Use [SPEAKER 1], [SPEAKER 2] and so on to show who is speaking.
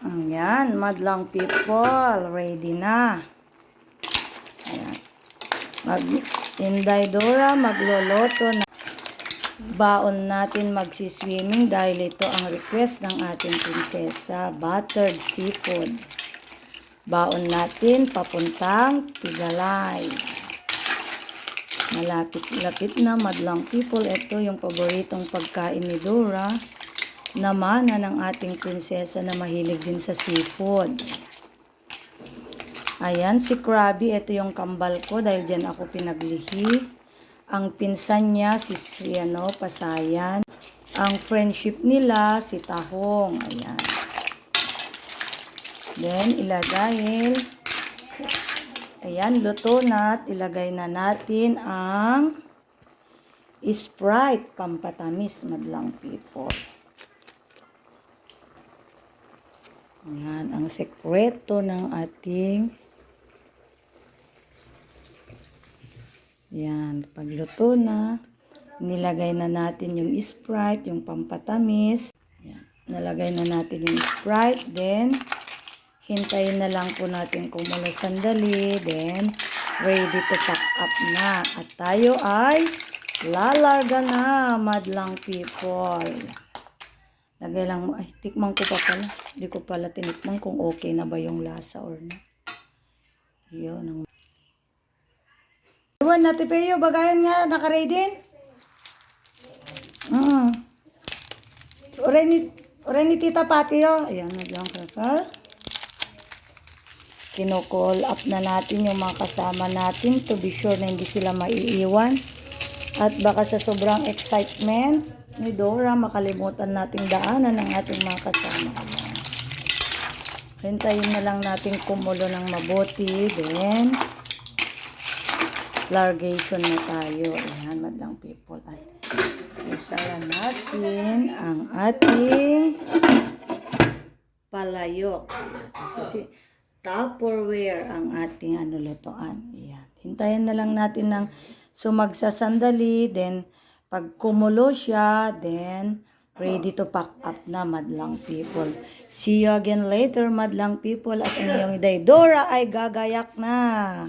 [SPEAKER 1] Ayan, madlang people, ready na. Ayan. Inday Dora, magloloto na. Baon natin magsiswimming dahil ito ang request ng ating prinsesa, buttered seafood. Baon natin papuntang Tigalay. Malapit-lapit na, madlang people. Ito yung paboritong pagkain ni Dora. Namana ng ating prinsesa na mahilig din sa seafood. Ayan, si Krabi, ito yung kambal ko dahil dyan ako pinaglihi. Ang pinsan niya, si Pasayan. Ang friendship nila, si Tahong. Ayan. Then, ayan, luto na at ilagay na natin ang Sprite, pampatamis, madlang people. Ayan, ang sekreto ng ating yan, pagluto na, nilagay na natin yung Sprite, yung pampatamis. Ayan, nalagay na natin yung Sprite, then hintayin na lang po natin kumulo sandali, then ready to pack up na. At tayo ay lalarga na, madlang people. Lagay lang mo. Ay, tikman ko pa pala. Hindi ko pala tinikman kung okay na ba yung lasa or not. Yun. Iwan natin pa yun. Bagayan nga. Nakaready din. Oray ni Tita Pati yun. Ayan. Nagyang kakal. Kinocall up na natin yung mga kasama natin to be sure na hindi sila maiiwan. At baka sa sobrang excitement ni Dora, makalimutan nating daanan ng ating mga kasama. Hintayin na lang natin kumulo ng mabuti. Then, largation na tayo. Ayan, madlang people. At isara natin ang ating palayok. So, Tupperware ang ating lutoan. Ayan. Hintayin na lang natin ng sumagsasandali. Then, pag kumulo siya, then ready to pack up na, madlang people. See you again later, madlang people. At ang iyong Inday Dora ay gagayak na.